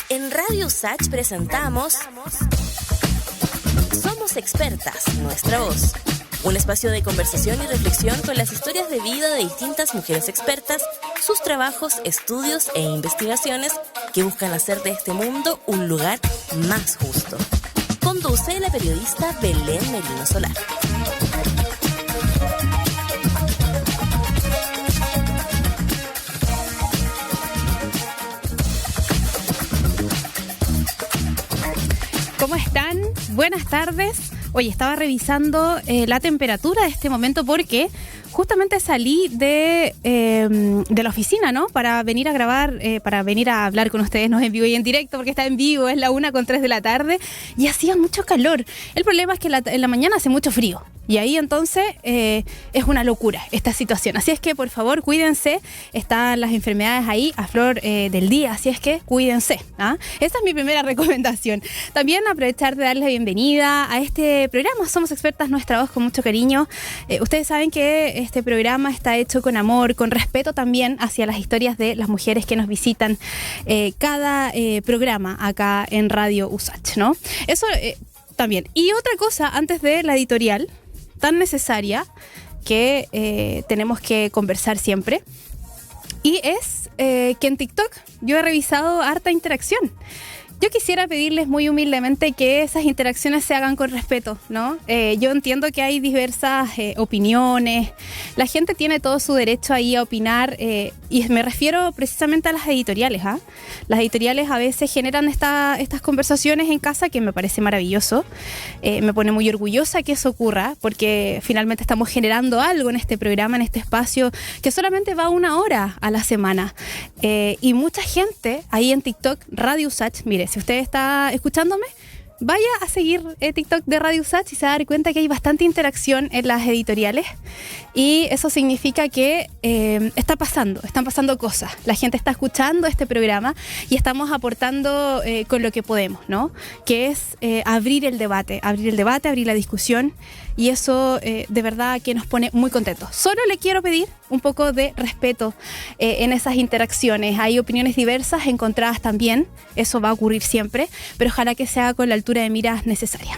En Radio USACH presentamos Somos Expertas, Nuestra Voz. Un espacio de conversación y reflexión con las historias de vida de distintas mujeres expertas, sus trabajos, estudios e investigaciones que buscan hacer de este mundo un lugar más justo. Conduce la periodista Belén Merino Solar. ¿Cómo están? Buenas tardes. Oye, estaba revisando la temperatura de este momento porque justamente salí de la oficina, ¿no? Para venir a grabar, para venir a hablar con ustedes, no en vivo y en directo, porque está en vivo, es la 1:03 de la tarde y hacía mucho calor. El problema es que en la mañana hace mucho frío y ahí entonces es una locura esta situación. Así es que, por favor, cuídense. Están las enfermedades ahí a flor del día, así es que cuídense, ¿ah? Esa es mi primera recomendación. También aprovechar de darles la bienvenida a este programa Somos Expertas, Nuestra Voz, con mucho cariño. Ustedes saben que este programa está hecho con amor, con respeto también hacia las historias de las mujeres que nos visitan cada programa acá en Radio USACH, ¿no? Eso también. Y otra cosa, antes de la editorial tan necesaria que tenemos que conversar siempre, y es que en TikTok yo he revisado harta interacción. Yo quisiera pedirles muy humildemente que esas interacciones se hagan con respeto, ¿no? Yo entiendo que hay diversas opiniones, la gente tiene todo su derecho ahí a opinar, y me refiero precisamente a las editoriales, ¿ah? Las editoriales a veces generan estas conversaciones en casa, que me parece maravilloso, me pone muy orgullosa que eso ocurra, porque finalmente estamos generando algo en este programa, en este espacio, que solamente va 1 hora a la semana, y mucha gente ahí en TikTok, Radio USACH, mire, si usted está escuchándome, vaya a seguir TikTok de Radio USACH y se va a dar cuenta que hay bastante interacción en las editoriales, y eso significa que están pasando cosas. La gente está escuchando este programa y estamos aportando con lo que podemos, ¿no? Que es abrir el debate, abrir la discusión, y eso de verdad que nos pone muy contentos. Solo le quiero pedir un poco de respeto en esas interacciones. Hay opiniones diversas, encontradas también, eso va a ocurrir siempre, pero ojalá que sea con la altura de miras necesaria.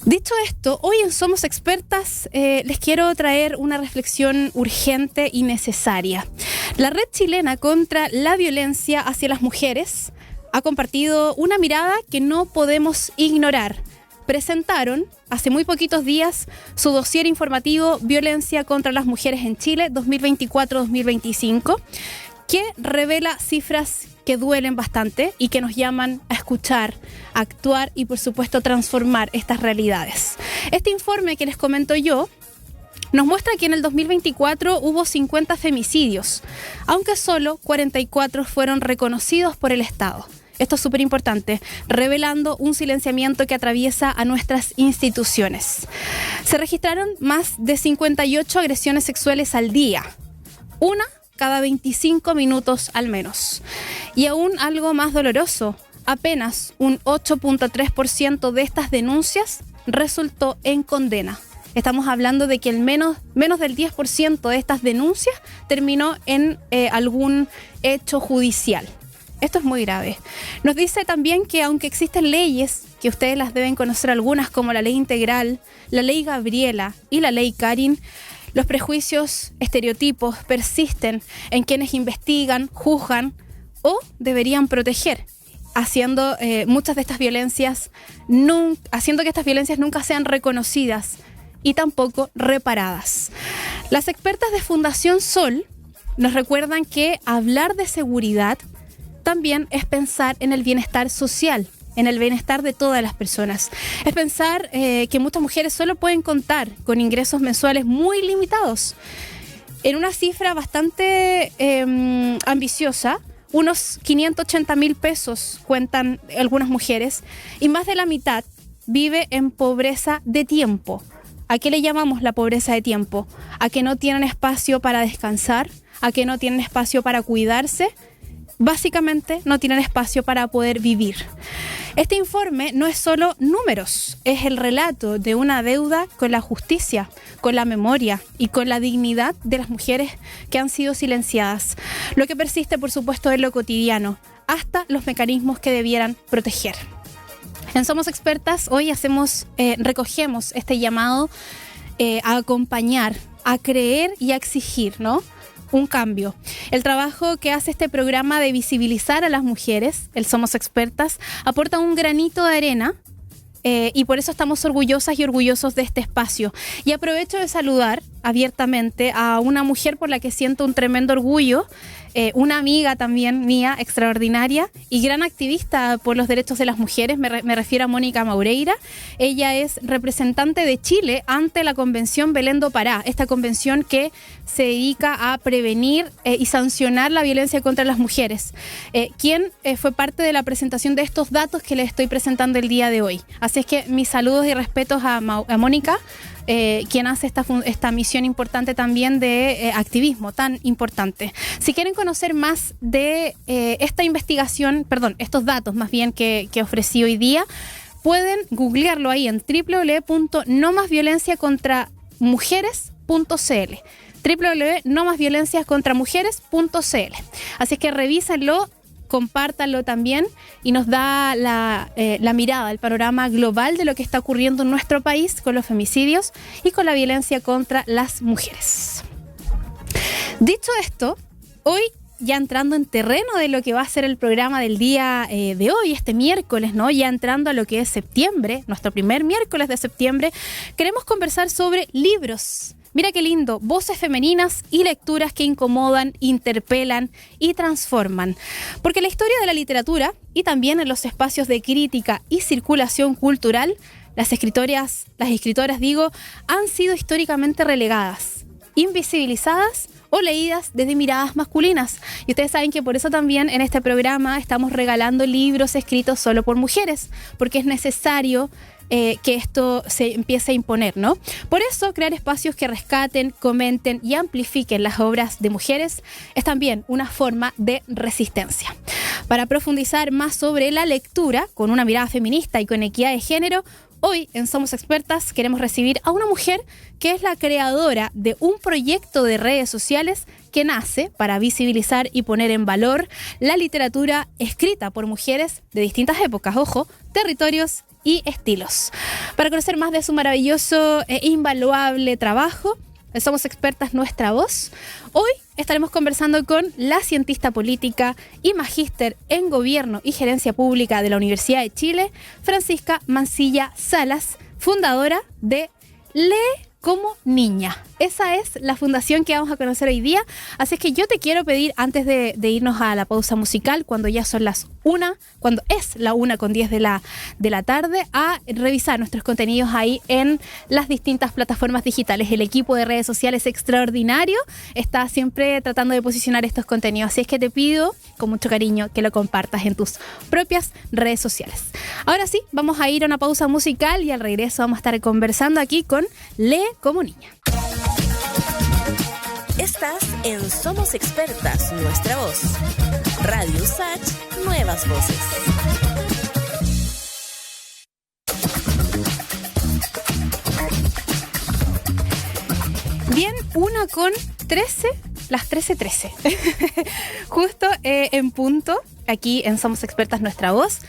Dicho esto, hoy en Somos Expertas les quiero traer una reflexión urgente y necesaria. La Red Chilena contra la Violencia hacia las Mujeres ha compartido una mirada que no podemos ignorar. Presentaron hace muy poquitos días su dossier informativo Violencia contra las Mujeres en Chile 2024-2025, que revela cifras que duelen bastante y que nos llaman a escuchar, a actuar y, por supuesto, transformar estas realidades. Este informe que les comento yo nos muestra que en el 2024 hubo 50 femicidios, aunque solo 44 fueron reconocidos por el Estado. Esto es súper importante, revelando un silenciamiento que atraviesa a nuestras instituciones. Se registraron más de 58 agresiones sexuales al día, una cada 25 minutos al menos. Y aún algo más doloroso, apenas un 8.3% de estas denuncias resultó en condena. Estamos hablando de que menos del 10% de estas denuncias terminó en algún hecho judicial. Esto es muy grave. Nos dice también que aunque existen leyes, que ustedes las deben conocer algunas, como la Ley Integral, la Ley Gabriela y la Ley Karin, los prejuicios, estereotipos persisten en quienes investigan, juzgan o deberían proteger, haciendo muchas de estas violencias haciendo que estas violencias nunca sean reconocidas y tampoco reparadas. Las expertas de Fundación Sol nos recuerdan que hablar de seguridad también es pensar en el bienestar social, en el bienestar de todas las personas. Es pensar que muchas mujeres solo pueden contar con ingresos mensuales muy limitados. En una cifra bastante ambiciosa, unos 580.000 pesos cuentan algunas mujeres, y más de la mitad vive en pobreza de tiempo. ¿A qué le llamamos la pobreza de tiempo? A que no tienen espacio para descansar, a que no tienen espacio para cuidarse. Básicamente no tienen espacio para poder vivir. Este informe no es solo números, es el relato de una deuda con la justicia, con la memoria y con la dignidad de las mujeres que han sido silenciadas. Lo que persiste, por supuesto, en lo cotidiano, hasta los mecanismos que debieran proteger. En Somos Expertas hoy recogemos este llamado a acompañar, a creer y a exigir, ¿no?, un cambio. El trabajo que hace este programa de visibilizar a las mujeres, el Somos Expertas, aporta un granito de arena y por eso estamos orgullosas y orgullosos de este espacio. Y aprovecho de saludar abiertamente a una mujer por la que siento un tremendo orgullo, una amiga también mía, extraordinaria y gran activista por los derechos de las mujeres. Me refiero a Mónica Maureira. Ella es representante de Chile ante la Convención Belén do Pará, esta convención que se dedica a prevenir y sancionar la violencia contra las mujeres, quien fue parte de la presentación de estos datos que les estoy presentando el día de hoy. Así es que mis saludos y respetos a Mónica, quien hace esta misión importante también de activismo tan importante. Si quieren conocer más de esta investigación, estos datos más bien que ofrecí hoy día, pueden googlearlo ahí en www.nomasviolenciacontramujeres.cl www.nomasviolenciacontramujeres.cl. Así es que revísenlo, compártanlo también y nos da la mirada, el panorama global de lo que está ocurriendo en nuestro país con los femicidios y con la violencia contra las mujeres. Dicho esto, hoy ya entrando en terreno de lo que va a ser el programa del día de hoy, este miércoles, ¿no?, ya entrando a lo que es septiembre, nuestro primer miércoles de septiembre, queremos conversar sobre libros. Mira qué lindo, voces femeninas y lecturas que incomodan, interpelan y transforman. Porque la historia de la literatura y también en los espacios de crítica y circulación cultural, las escritoras, han sido históricamente relegadas, invisibilizadas o leídas desde miradas masculinas. Y ustedes saben que por eso también en este programa estamos regalando libros escritos solo por mujeres, porque es necesario que esto se empiece a imponer, ¿no? Por eso, crear espacios que rescaten, comenten y amplifiquen las obras de mujeres es también una forma de resistencia. Para profundizar más sobre la lectura, con una mirada feminista y con equidad de género, hoy en Somos Expertas queremos recibir a una mujer que es la creadora de un proyecto de redes sociales que nace para visibilizar y poner en valor la literatura escrita por mujeres de distintas épocas, territorios y estilos. Para conocer más de su maravilloso e invaluable trabajo, Somos Expertas Nuestra Voz, hoy estaremos conversando con la cientista política y magíster en Gobierno y Gerencia Pública de la Universidad de Chile, Francisca Mancilla Salas, fundadora de Lee como Niña. Esa es la fundación que vamos a conocer hoy día. Así es que yo te quiero pedir, antes de irnos a la pausa musical, cuando ya son cuando es la 1:10 de la tarde, a revisar nuestros contenidos ahí en las distintas plataformas digitales. El equipo de redes sociales extraordinario está siempre tratando de posicionar estos contenidos. Así es que te pido, con mucho cariño, que lo compartas en tus propias redes sociales. Ahora sí, vamos a ir a una pausa musical y al regreso vamos a estar conversando aquí con Lee como Niña. Estás en Somos Expertas, Nuestra Voz. Radio Sach, nuevas voces. Bien, 1:13, las 13:13. Justo en punto, aquí en Somos Expertas Nuestra Voz.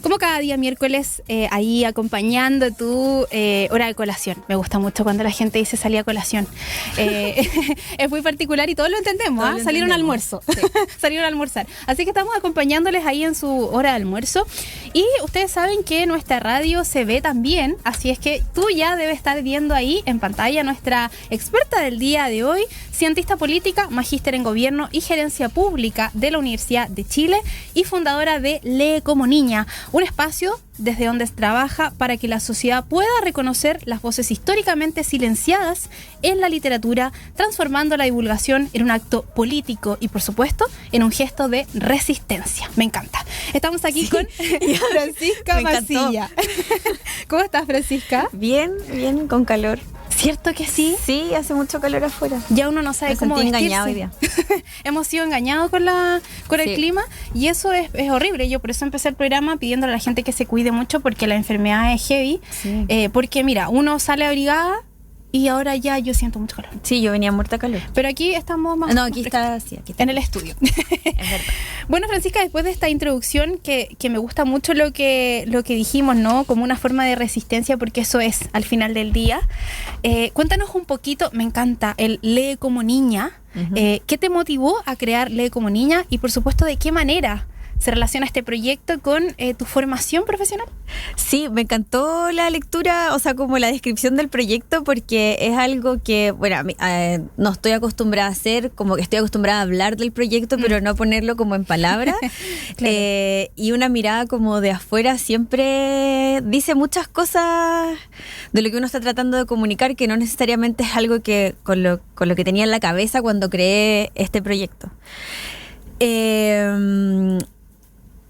Como cada día miércoles, ahí acompañando tu hora de colación. Me gusta mucho cuando la gente dice salí a colación. Es muy particular y todos lo entendemos, ¿ah? Salieron al almuerzo. Sí. Salieron a almorzar. Así que estamos acompañándoles ahí en su hora de almuerzo. Y ustedes saben que nuestra radio se ve también, así es que tú ya debes estar viendo ahí en pantalla nuestra experta del día de hoy, cientista política, magíster en Gobierno y Gerencia Pública de la Universidad de Chile y fundadora de Lee como Niña, un espacio desde donde trabaja para que la sociedad pueda reconocer las voces históricamente silenciadas en la literatura, transformando la divulgación en un acto político y, por supuesto, en un gesto de resistencia. Me encanta. Estamos aquí con Francisca Mancilla. ¿Cómo estás, Francisca? Bien, con calor. ¿Cierto que sí? Sí, hace mucho calor afuera. Ya uno no sabe cómo vestirse. Engañado hoy día. Hemos sido engañados con el clima y eso es horrible. Yo por eso empecé el programa pidiéndole a la gente que se cuide mucho porque la enfermedad es heavy. Sí. Porque mira, uno sale abrigada y ahora ya yo siento mucho calor. Sí, yo venía muerta de calor. Pero aquí estamos más... No, aquí está en el estudio. Es verdad. Bueno, Francisca, después de esta introducción que me gusta mucho lo que dijimos, ¿no? Como una forma de resistencia, porque eso es al final del día. Cuéntanos un poquito, me encanta, el Lee como niña. Uh-huh. ¿Qué te motivó a crear Lee como niña? Y por supuesto, ¿de qué manera se relaciona este proyecto con tu formación profesional? Sí, me encantó la lectura, o sea, como la descripción del proyecto, porque es algo que, bueno, no estoy acostumbrada a hacer, como que estoy acostumbrada a hablar del proyecto, pero no ponerlo como en palabras. Claro. Y una mirada como de afuera siempre dice muchas cosas de lo que uno está tratando de comunicar, que no necesariamente es algo que con lo que tenía en la cabeza cuando creé este proyecto.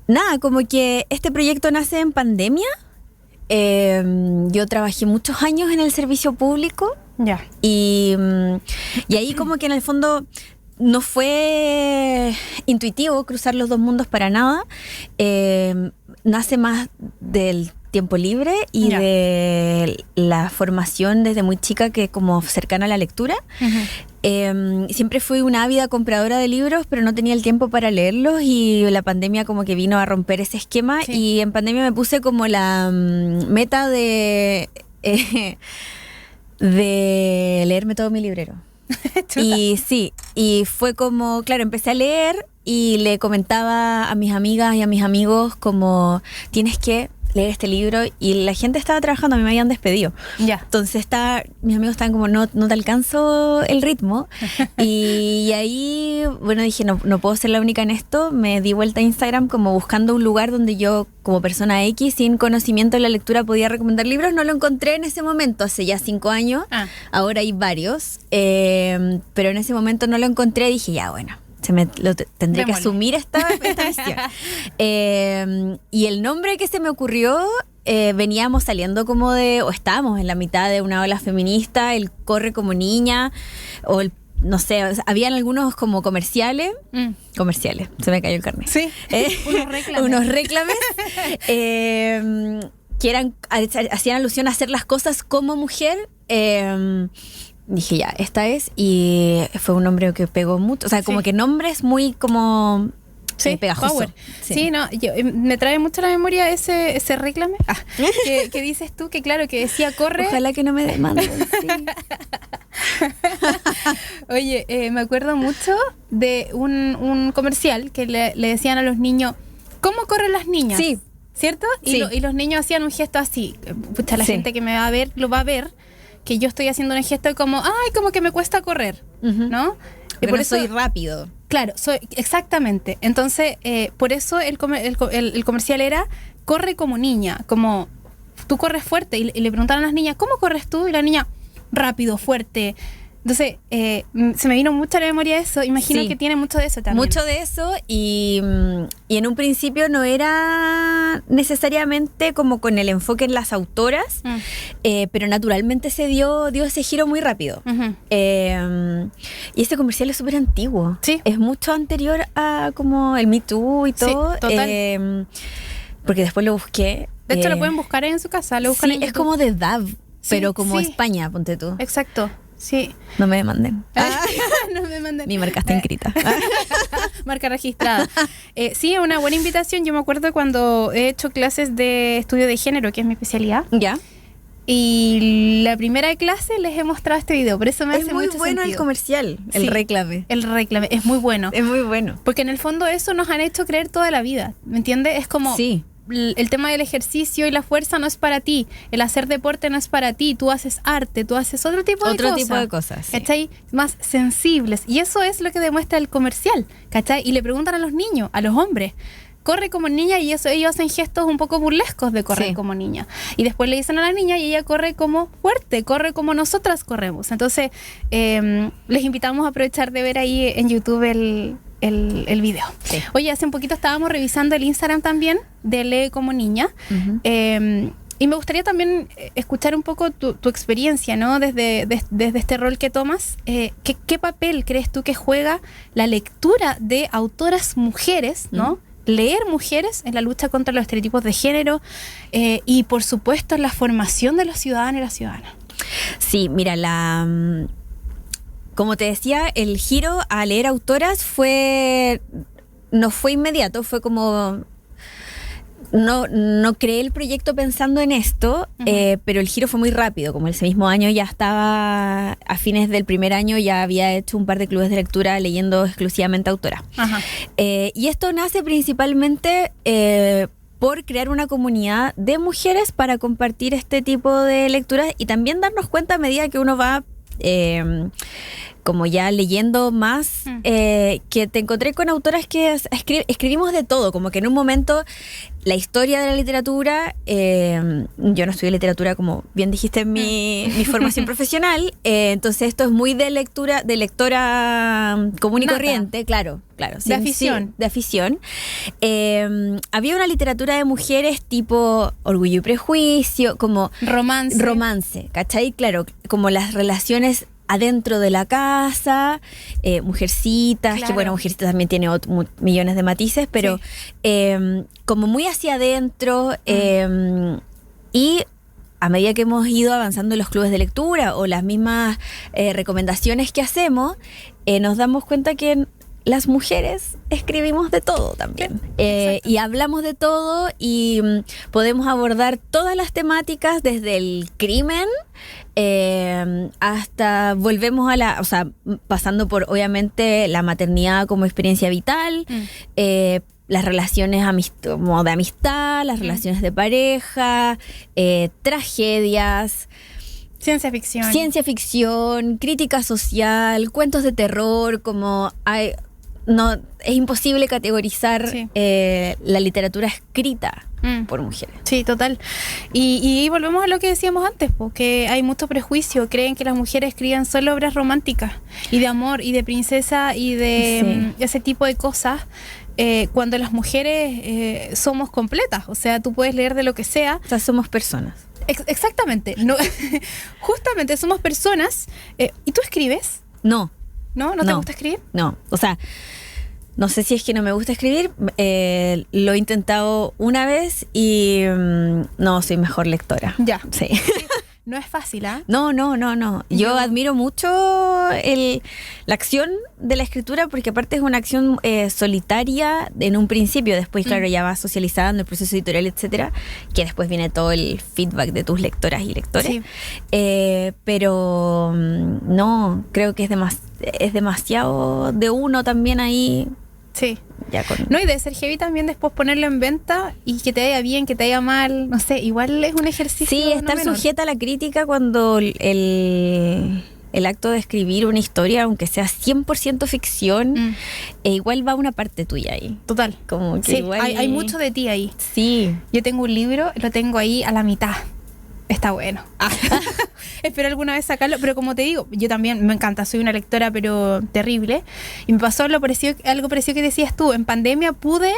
Nada, como que este proyecto nace en pandemia. Yo trabajé muchos años en el servicio público. Ya. Y ahí como que en el fondo no fue intuitivo cruzar los dos mundos para nada. Nace más del tiempo libre y de la formación desde muy chica, que como cercana a la lectura. Uh-huh. Siempre fui una ávida compradora de libros, pero no tenía el tiempo para leerlos, y la pandemia como que vino a romper ese esquema. Sí. Y en pandemia me puse como la meta de leerme todo mi librero. Y sí, y fue como, claro, empecé a leer y le comentaba a mis amigas y a mis amigos como, tienes que leer este libro, y la gente estaba trabajando, a mí me habían despedido. Ya. Entonces mis amigos estaban como, no te alcanzo el ritmo. Y ahí, bueno, dije, no puedo ser la única en esto. Me di vuelta a Instagram como buscando un lugar donde yo, como persona X, sin conocimiento de la lectura, podía recomendar libros. No lo encontré en ese momento, hace ya 5 años. Ahora hay varios. Pero en ese momento no lo encontré. Dije, ya, bueno, tendré que asumir esta misión. Y el nombre que se me ocurrió, veníamos saliendo como o estábamos en la mitad de una ola feminista, el Corre como niña, o no sé, habían algunos como comerciales, se me cayó el carnet. Sí, unos reclames que hacían alusión a hacer las cosas como mujer. Dije, ya, esta es, y fue un nombre que pegó mucho, o sea, como que nombre es muy como pegajoso. Power. Sí, no, me trae mucho a la memoria ese reclame que dices tú, que claro, que decía corre. Ojalá que no me demanden. Sí. Oye, me acuerdo mucho de un comercial que le decían a los niños, ¿cómo corren las niñas? Sí. ¿Cierto? Sí. Y los niños hacían un gesto así. Pucha, la gente que me va a ver, lo va a ver, que yo estoy haciendo un gesto como, como que me cuesta correr, uh-huh. ¿no? Y por eso soy rápido. Claro, exactamente. Entonces, por eso el comercial era, corre como niña, como tú corres fuerte. Y le preguntaron a las niñas, ¿cómo corres tú? Y la niña, rápido, fuerte. Entonces, se me vino mucho a la memoria eso. Imagino que tiene mucho de eso también. Mucho de eso, y en un principio no era necesariamente como con el enfoque en las autoras, pero naturalmente se dio ese giro muy rápido. Uh-huh. Y ese comercial es súper antiguo. Sí. Es mucho anterior a como el Me Too y todo. Sí, total. Porque después lo busqué. De hecho, lo pueden buscar en su casa. Lo buscan en YouTube. Es como de DAV, pero como España, ponte tú. Exacto. Sí. No me demanden. No me demanden. Mi marca está inscrita. Marca registrada. Sí, es una buena invitación. Yo me acuerdo cuando he hecho clases de estudio de género, que es mi especialidad. Ya. Y la primera clase les he mostrado este video. Por eso me hace mucho sentido. Es muy bueno el comercial, el reclame. El reclame, es muy bueno. Es muy bueno. Porque en el fondo eso nos han hecho creer toda la vida. ¿Me entiendes? Es como... Sí. El tema del ejercicio y la fuerza no es para ti, el hacer deporte no es para ti, tú haces arte, tú haces otro tipo de cosas, sí. ¿Cachai? Más sensibles, y eso es lo que demuestra el comercial, ¿cachai? Y le preguntan a los niños, a los hombres, corre como niña, y eso ellos hacen gestos un poco burlescos de correr como niña, y después le dicen a la niña y ella corre como fuerte, corre como nosotras corremos. Entonces les invitamos a aprovechar de ver ahí en YouTube el video. Sí. Oye, hace un poquito estábamos revisando el Instagram también de Lee como niña. Uh-huh. Y me gustaría también escuchar un poco tu experiencia, ¿no? Desde este rol que tomas. ¿Qué papel crees tú que juega la lectura de autoras mujeres, ¿no? Leer mujeres en la lucha contra los estereotipos de género y, por supuesto, en la formación de los ciudadanos y las ciudadanas. Sí, mira, como te decía, el giro a leer autoras no fue inmediato, fue como... No creé el proyecto pensando en esto, pero el giro fue muy rápido. Como ese mismo año ya estaba, a fines del primer año ya había hecho un par de clubes de lectura leyendo exclusivamente autoras. Y esto nace principalmente por crear una comunidad de mujeres para compartir este tipo de lecturas y también darnos cuenta a medida que uno va... como ya leyendo más, que te encontré con autoras que escribimos de todo, como que en un momento la historia de la literatura, yo no estudié literatura como bien dijiste en mi formación profesional, entonces esto es muy de lectura, de lectora común y corriente, claro, de afición. Sí, de afición. Había una literatura de mujeres tipo Orgullo y Prejuicio, como romance, ¿cachai? Claro, como las relaciones adentro de la casa, Mujercitas, claro. Que bueno, Mujercitas también tiene millones de matices, pero sí. Como muy hacia adentro, y a medida que hemos ido avanzando en los clubes de lectura o las mismas recomendaciones que hacemos, nos damos cuenta que las mujeres escribimos de todo también, y hablamos de todo y podemos abordar todas las temáticas desde el crimen hasta volvemos o sea, pasando por obviamente la maternidad como experiencia vital, las relaciones como de amistad, las relaciones de pareja, tragedias, ciencia ficción, crítica social, cuentos de terror, como es imposible categorizar la literatura escrita por mujeres. Sí, total. Y volvemos a lo que decíamos antes, porque hay mucho prejuicio. Creen que las mujeres escriban solo obras románticas y de amor y de princesa y de ese tipo de cosas, cuando las mujeres somos completas. O sea, tú puedes leer de lo que sea. O sea, somos personas. Exactamente. No, justamente somos personas. ¿Y tú escribes? No. ¿No te gusta escribir? No, o sea, no sé si es que no me gusta escribir, lo he intentado una vez y no, soy mejor lectora. Ya. Sí. No es fácil, ¿ah? No. Yo admiro mucho la acción de la escritura porque aparte es una acción solitaria en un principio, después claro ya vas socializando el proceso editorial, etcétera, que después viene todo el feedback de tus lectoras y lectores. Sí. Pero no, creo que es demasiado de uno también ahí. Sí. No, y de ser heavy también después ponerlo en venta y que te vaya bien, que te vaya mal, no sé, igual es un ejercicio. Sí, estar sujeta a la crítica cuando el acto de escribir una historia, aunque sea 100% ficción, igual va una parte tuya ahí. Total. Como que sí, igual hay mucho de ti ahí. Sí. Yo tengo un libro, lo tengo ahí a la mitad. Está bueno. Espero alguna vez sacarlo, pero como te digo, yo también me encanta, soy una lectora pero terrible, y me pasó algo parecido que decías tú, en pandemia pude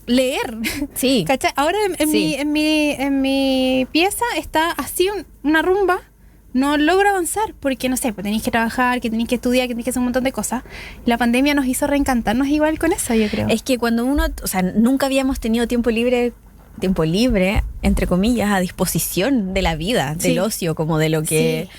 leer. Sí. ¿Cachai? Ahora en mi pieza está así una rumba, no logro avanzar porque no sé, pues tenéis que trabajar, que tenéis que estudiar, que tenéis que hacer un montón de cosas. La pandemia nos hizo reencantarnos igual con eso, yo creo. Es que cuando uno, o sea, nunca habíamos tenido tiempo libre, entre comillas, a disposición de la vida, del ocio, como de lo que...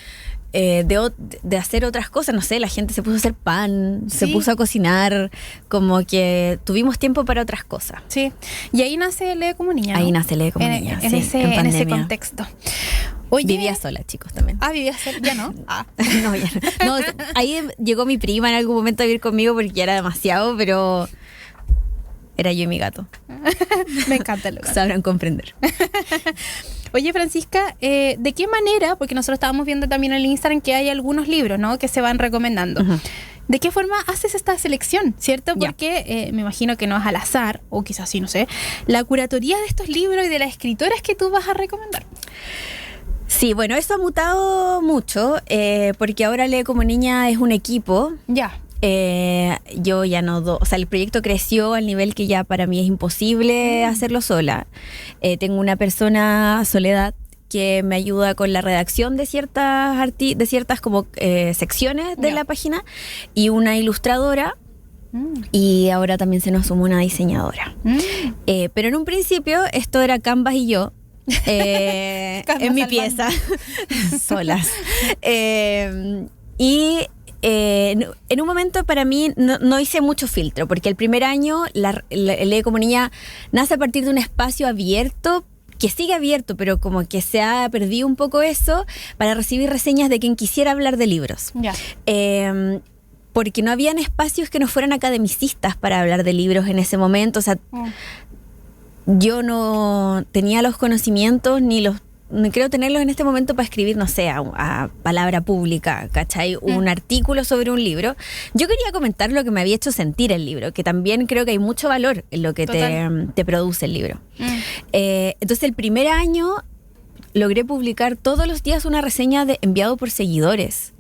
de hacer otras cosas, no sé, la gente se puso a hacer pan, se puso a cocinar, como que tuvimos tiempo para otras cosas. Sí, y ahí nace Lee como niña, ¿no? Ahí nace Lee como niña, en ese contexto. Oye, vivía sola, chicos, también. Vivía sola, ya no. No, ya no. Ahí llegó mi prima en algún momento a vivir conmigo porque ya era demasiado, pero... Era yo y mi gato. Me encanta lo que sabrán comprender. Oye, Francisca, ¿de qué manera? Porque nosotros estábamos viendo también en el Instagram que hay algunos libros, ¿no?, que se van recomendando. ¿De qué forma haces esta selección, cierto? Porque me imagino que no es al azar, o quizás sí, no sé, la curatoría de estos libros y de las escritoras que tú vas a recomendar. Sí, bueno, eso ha mutado mucho, porque ahora Lee como niña es un equipo. Ya. Yo ya no o sea, el proyecto creció al nivel que ya para mí es imposible hacerlo sola. Tengo una persona, Soledad, que me ayuda con la redacción de ciertas como secciones de la página, y una ilustradora, y ahora también se nos sumó una diseñadora. Pero en un principio esto era Canvas y yo. En mi pieza solas, y en un momento para mí no hice mucho filtro, porque el primer año el Lee como Niña nace a partir de un espacio abierto, que sigue abierto, pero como que se ha perdido un poco eso, para recibir reseñas de quien quisiera hablar de libros. Porque no habían espacios que no fueran academicistas para hablar de libros en ese momento. O sea, yo no tenía los conocimientos ni creo tenerlos en este momento para escribir, no sé, a palabra pública, ¿cachai? Un artículo sobre un libro. Yo quería comentar lo que me había hecho sentir el libro, que también creo que hay mucho valor en lo que te produce el libro. Entonces, el primer año logré publicar todos los días una reseña enviado por seguidores.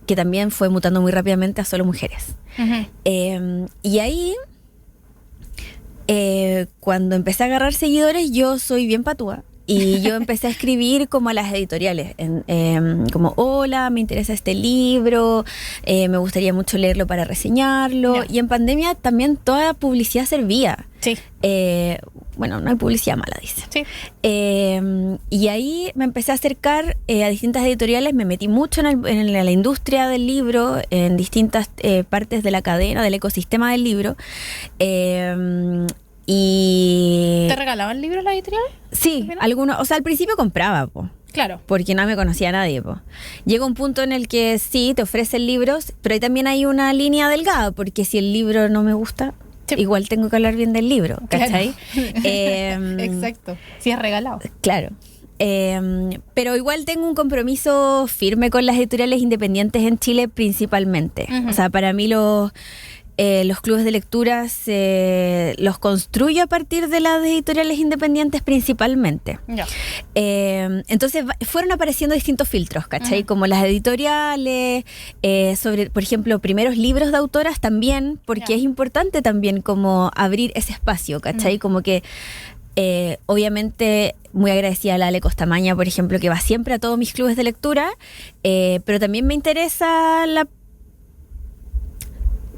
Que también fue mutando muy rápidamente a solo mujeres. Y ahí... cuando empecé a agarrar seguidores, yo soy bien patúa, y yo empecé a escribir como a las editoriales, como: hola, me interesa este libro, me gustaría mucho leerlo para reseñarlo. Y en pandemia también toda publicidad servía. Bueno, no hay publicidad mala, dice. Y ahí me empecé a acercar a distintas editoriales, me metí mucho en la industria del libro, en distintas partes de la cadena, del ecosistema del libro. Y ¿Te regalaban libros las editoriales? Sí, algunos. O sea, al principio compraba, Claro. porque no me conocía nadie, Llega un punto en el que sí, te ofrecen libros, pero ahí también hay una línea delgada, porque si el libro no me gusta, igual tengo que hablar bien del libro, ¿cachai? Exacto. Si es regalado. Claro. Pero igual tengo un compromiso firme con las editoriales independientes en Chile, principalmente. O sea, para mí los clubes de lectura los construyo a partir de las editoriales independientes principalmente. Entonces fueron apareciendo distintos filtros, ¿cachai? Como las editoriales, sobre, por ejemplo, primeros libros de autoras también, porque es importante también como abrir ese espacio, ¿cachai? Como que obviamente muy agradecida a la Ale Costamaña, por ejemplo, que va siempre a todos mis clubes de lectura, pero también me interesa la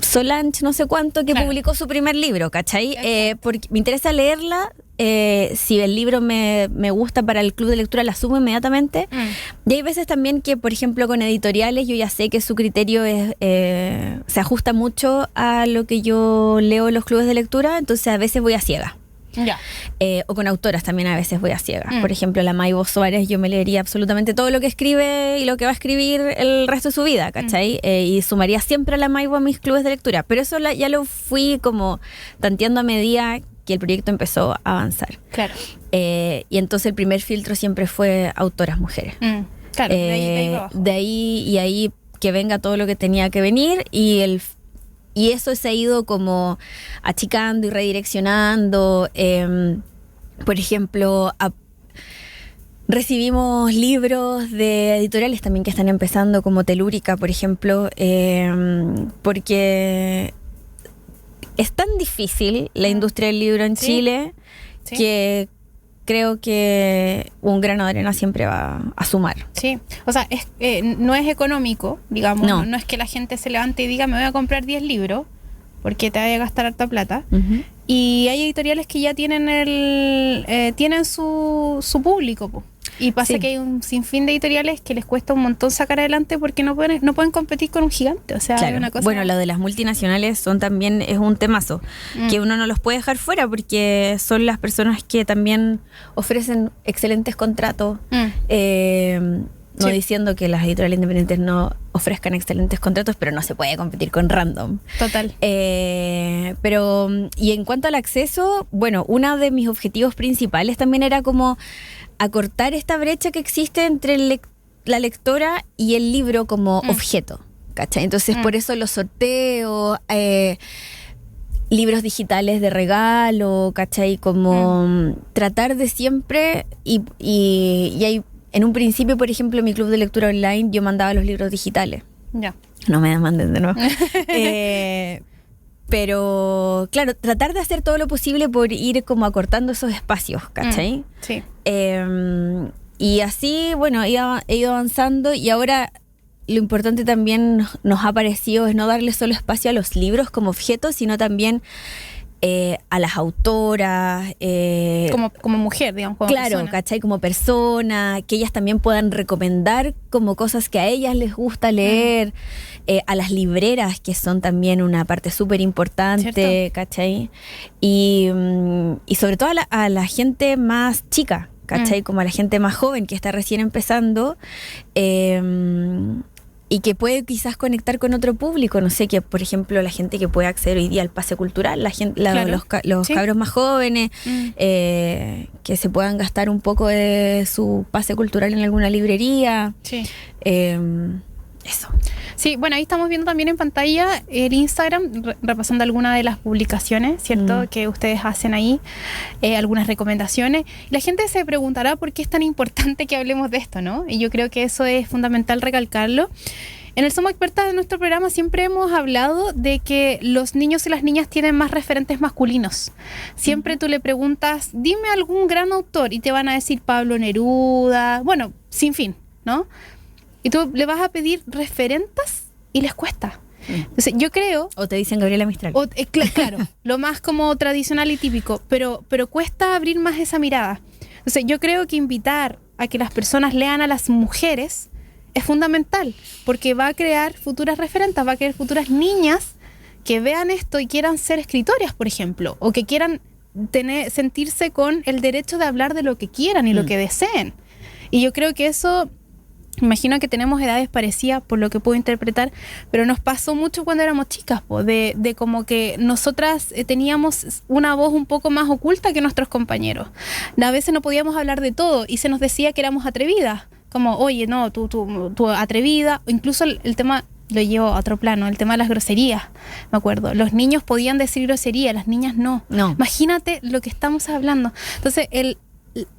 Solange, no sé cuánto, que publicó su primer libro, ¿cachai? Porque me interesa leerla. Si el libro me gusta para el club de lectura, la asumo inmediatamente. Y hay veces también que, por ejemplo, con editoriales, yo ya sé que su criterio se ajusta mucho a lo que yo leo en los clubes de lectura, entonces a veces voy a ciegas. O con autoras también a veces voy a ciegas. Por ejemplo, la Maibo Suárez, yo me leería absolutamente todo lo que escribe y lo que va a escribir el resto de su vida, ¿cachai? Y sumaría siempre a la Maibo a mis clubes de lectura. Pero eso ya lo fui como tanteando a medida que el proyecto empezó a avanzar. Claro. Y entonces el primer filtro siempre fue autoras mujeres. Claro, de ahí que venga todo lo que tenía que venir, y eso se ha ido como achicando y redireccionando. Por ejemplo, recibimos libros de editoriales también que están empezando, como Telúrica, por ejemplo, porque es tan difícil la industria del libro en Chile que creo que un grano de arena siempre va a sumar. Sí, o sea, no es económico, digamos, no es que la gente se levante y diga: me voy a comprar 10 libros, porque te vaya a gastar harta plata. Y hay editoriales que ya tienen tienen su público, y pasa que hay un sinfín de editoriales que les cuesta un montón sacar adelante, porque no pueden competir con un gigante. O sea, claro. Es una cosa. Bueno, lo de las multinacionales también es un temazo, que uno no los puede dejar fuera, porque son las personas que también ofrecen excelentes contratos. No diciendo que las editoriales independientes no ofrezcan excelentes contratos, pero no se puede competir con Random. Total. Pero, y en cuanto al acceso, bueno, uno de mis objetivos principales también era como acortar esta brecha que existe entre la lectora y el libro como objeto, ¿cachai? Entonces, por eso los sorteos, libros digitales de regalo, ¿cachai? Como tratar de siempre, y hay, en un principio, por ejemplo, en mi club de lectura online, yo mandaba los libros digitales. Ya. No me demanden de nuevo. Pero, claro, tratar de hacer todo lo posible por ir como acortando esos espacios, ¿cachai? Sí. Y así, bueno, he ido avanzando y ahora lo importante también nos ha parecido es no darle solo espacio a los libros como objetos, sino también a las autoras. Como mujer, digamos, como claro, persona. ¿cachai? Como persona, que ellas también puedan recomendar como cosas que a ellas les gusta leer, a las libreras, que son también una parte súper importante, ¿cachai? Y sobre todo a la gente más chica, ¿cachai? Como a la gente más joven que está recién empezando, y que puede quizás conectar con otro público, no sé, que por ejemplo la gente que puede acceder hoy día al pase cultural, la gente, Claro. los Sí. cabros más jóvenes, que se puedan gastar un poco de su pase cultural en alguna librería. Sí. Eso. Sí, bueno, ahí estamos viendo también en pantalla el Instagram, repasando algunas de las publicaciones, ¿cierto? Que ustedes hacen ahí, algunas recomendaciones. La gente se preguntará por qué es tan importante que hablemos de esto, ¿no? Y yo creo que eso es fundamental recalcarlo. En el Somos Expertas de nuestro programa siempre hemos hablado de que los niños y las niñas tienen más referentes masculinos. Siempre tú le preguntas, dime algún gran autor, y te van a decir Pablo Neruda, bueno, sin fin, ¿no? Y tú le vas a pedir referentes y les cuesta. Entonces, yo creo... O te dicen Gabriela Mistral. Claro, lo más como tradicional y típico, pero cuesta abrir más esa mirada. Entonces, yo creo que invitar a que las personas lean a las mujeres es fundamental, porque va a crear futuras referentes, va a crear futuras niñas que vean esto y quieran ser escritoras, por ejemplo, o que quieran sentirse con el derecho de hablar de lo que quieran y lo que deseen. Y yo creo que eso... Imagino que tenemos edades parecidas por lo que puedo interpretar, pero nos pasó mucho cuando éramos chicas, de como que nosotras teníamos una voz un poco más oculta que nuestros compañeros. A veces no podíamos hablar de todo y se nos decía que éramos atrevidas, como, oye, no, tú atrevida, o incluso el tema... Lo llevo a otro plano, el tema de las groserías, me acuerdo. Los niños podían decir grosería, las niñas no. Imagínate lo que estamos hablando. Entonces, el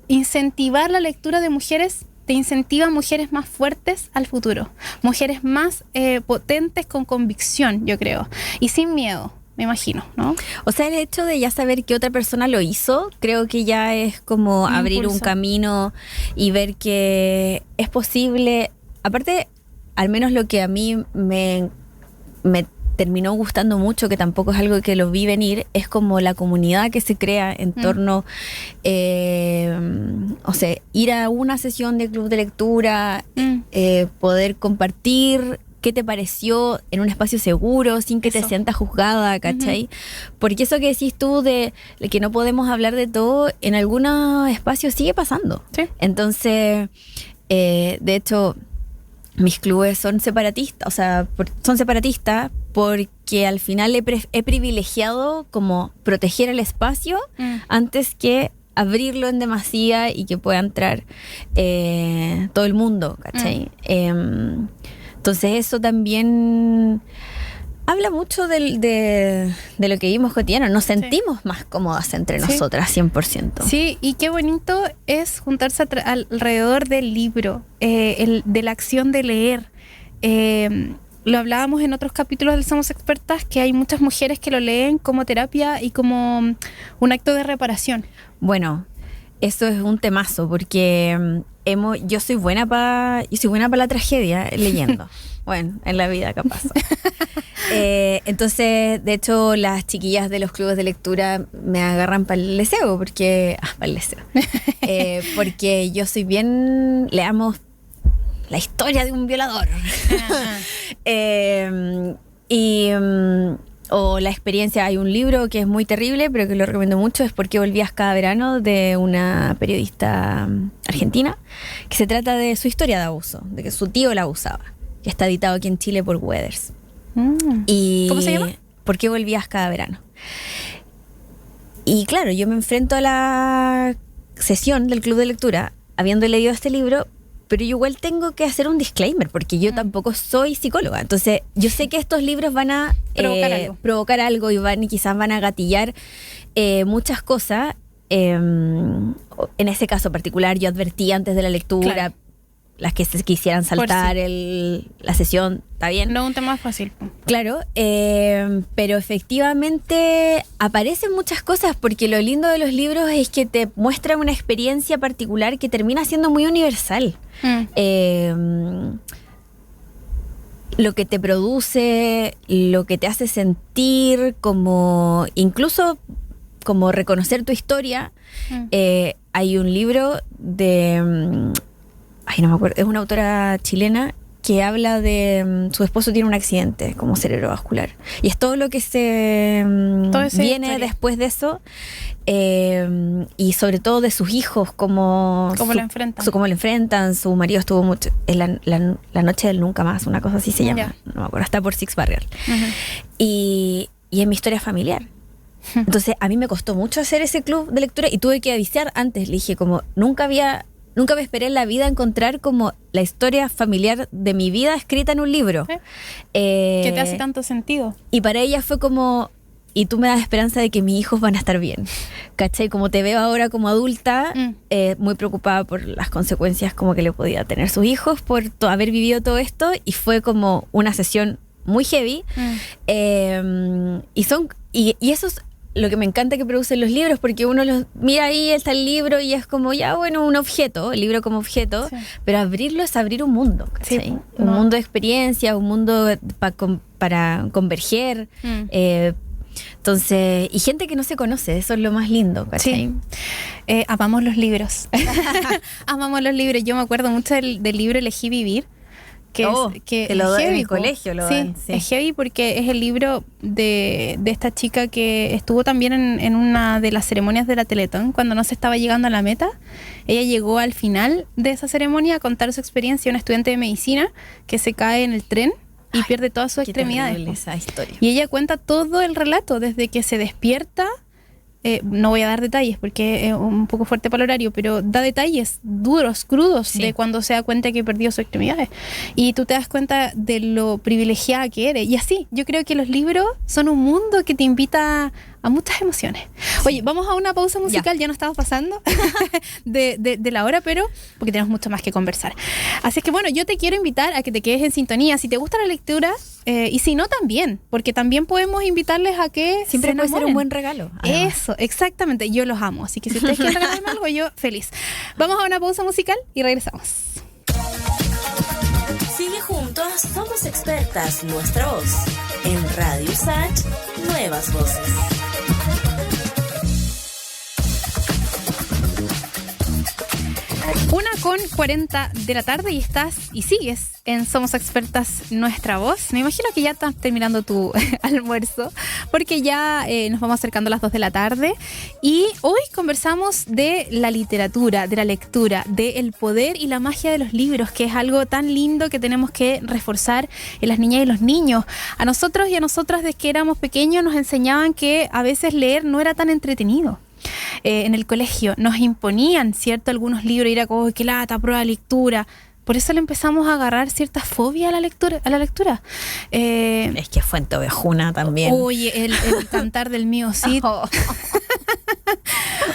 incentivar la lectura de mujeres te incentiva a mujeres más fuertes al futuro, mujeres más potentes con convicción, yo creo, y sin miedo, me imagino, ¿no? O sea, el hecho de ya saber que otra persona lo hizo, creo que ya es como abrir un camino y ver que es posible. Aparte, al menos lo que a mí me terminó gustando mucho, que tampoco es algo que lo vi venir, es como la comunidad que se crea en torno, o sea, ir a una sesión de club de lectura, poder compartir qué te pareció en un espacio seguro, sin que te sientas juzgada, ¿cachai? Porque eso que decís tú de que no podemos hablar de todo, en algunos espacios sigue pasando. Sí. Entonces, de hecho... Mis clubes son separatistas, o sea, son separatistas porque al final he privilegiado como proteger el espacio antes que abrirlo en demasía y que pueda entrar todo el mundo, ¿cachai? Entonces eso también habla mucho de lo que vimos cotidiano. Nos sentimos más cómodas entre nosotras, 100%. Sí, y qué bonito es juntarse alrededor del libro, de la acción de leer. Lo hablábamos en otros capítulos del Somos Expertas, que hay muchas mujeres que lo leen como terapia y como un acto de reparación. Bueno, eso es un temazo, porque yo soy buena para la tragedia leyendo. Bueno, en la vida capaz. Entonces, de hecho, las chiquillas de los clubes de lectura me agarran para el deseo, porque porque yo soy bien, leamos la historia de un violador. O la experiencia, hay un libro que es muy terrible, pero que lo recomiendo mucho, es Por qué volvías cada verano, de una periodista argentina, que se trata de su historia de abuso, de que su tío la abusaba, que está editado aquí en Chile por Weathers. Y ¿cómo se llama? ¿Por qué volvías cada verano? Y claro, yo me enfrento a la sesión del club de lectura habiendo leído este libro, pero yo igual tengo que hacer un disclaimer, porque yo tampoco soy psicóloga. Entonces, yo sé que estos libros van a provocar algo y quizás van a gatillar muchas cosas. En ese caso particular, yo advertí antes de la lectura, las que se quisieran saltar la sesión, ¿está bien? No es un tema fácil. Claro, pero efectivamente aparecen muchas cosas, porque lo lindo de los libros es que te muestra una experiencia particular que termina siendo muy universal. Lo que te produce, lo que te hace sentir, como incluso como reconocer tu historia. Hay un libro de... no me acuerdo, es una autora chilena que habla de su esposo tiene un accidente como cerebrovascular, y es todo lo que viene historia después de eso, y sobre todo de sus hijos, cómo lo enfrentan. Su marido estuvo mucho en la noche del nunca más, una cosa así se llama, no me acuerdo, está por Six Barrier. Y es mi historia familiar. Entonces a mí me costó mucho hacer ese club de lectura y tuve que avisar antes. Le dije como nunca me esperé en la vida encontrar como la historia familiar de mi vida escrita en un libro. ¿Qué te hace tanto sentido? Y para ella fue como, y tú me das esperanza de que mis hijos van a estar bien. ¿Cachai? Como te veo ahora como adulta, muy preocupada por las consecuencias como que le podía tener sus hijos por haber vivido todo esto, y fue como una sesión muy heavy. Y eso es lo que me encanta que producen los libros, porque uno los mira, ahí está el libro y es como ya, bueno, un objeto, el libro como objeto, pero abrirlo es abrir un mundo, ¿cachai? Sí. Un mundo de experiencia, un mundo para converger. Entonces, y gente que no se conoce, eso es lo más lindo, ¿cachai? Sí. Amamos los libros. Amamos los libros. Yo me acuerdo mucho del libro Elegí Vivir. Que te lo doy en heavy, el colegio, lo sí, dan, sí. Es heavy porque es el libro de esta chica que estuvo también en una de las ceremonias de la Teletón, cuando no se estaba llegando a la meta. Ella llegó al final de esa ceremonia a contar su experiencia, una estudiante de medicina que se cae en el tren y pierde todas sus extremidades. Esa historia. Y ella cuenta todo el relato, desde que se despierta. No voy a dar detalles porque es un poco fuerte para el horario, pero da detalles duros, crudos, de cuando se da cuenta que perdió sus extremidades. Y tú te das cuenta de lo privilegiada que eres. Y así, yo creo que los libros son un mundo que te invita a muchas emociones. Oye, vamos a una pausa musical, ya nos estamos pasando de la hora, pero porque tenemos mucho más que conversar. Así es que bueno, yo te quiero invitar a que te quedes en sintonía. Si te gusta la lectura, y si no también, porque también podemos invitarles a que siempre se puede enamoren. ser un buen regalo. Además. Eso, exactamente, yo los amo. Así que si ustedes quieren regalarme algo, yo feliz. Vamos a una pausa musical y regresamos. Sigue junto a Somos Expertas, nuestra voz. En Radio Sach, nuevas voces. 1:40 de la tarde y sigues en Somos Expertas, nuestra voz. Me imagino que ya estás terminando tu almuerzo, porque ya nos vamos acercando a las 2 de la tarde y hoy conversamos de la literatura, de la lectura, del poder y la magia de los libros, que es algo tan lindo que tenemos que reforzar en las niñas y los niños. A nosotros y a nosotras desde que éramos pequeños nos enseñaban que a veces leer no era tan entretenido. En el colegio nos imponían, ¿cierto?, algunos libros, ir a como, qué lata, prueba de lectura. Por eso le empezamos a agarrar cierta fobia a la lectura. Es que Fuente Ovejuna también. Oye, el cantar del mío Cid.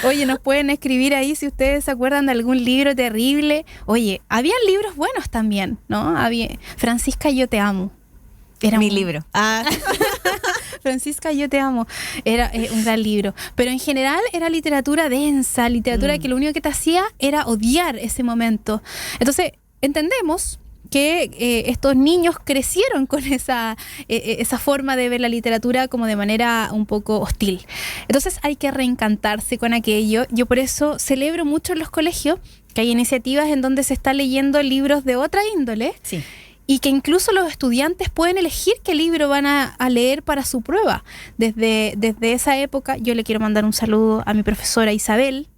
Oye, nos pueden escribir ahí si ustedes se acuerdan de algún libro terrible. Oye, habían libros buenos también, ¿no? Francisca, yo te amo. Era mi libro. Francisca, yo te amo. Era un gran libro. Pero en general era literatura densa, literatura que lo único que te hacía era odiar ese momento. Entonces, entendemos que estos niños crecieron con esa forma de ver la literatura como de manera un poco hostil. Entonces hay que reencantarse con aquello. Yo por eso celebro mucho en los colegios que hay iniciativas en donde se está leyendo libros de otra índole. Sí. Y que incluso los estudiantes pueden elegir qué libro van a leer para su prueba. Desde esa época, yo le quiero mandar un saludo a mi profesora Isabel,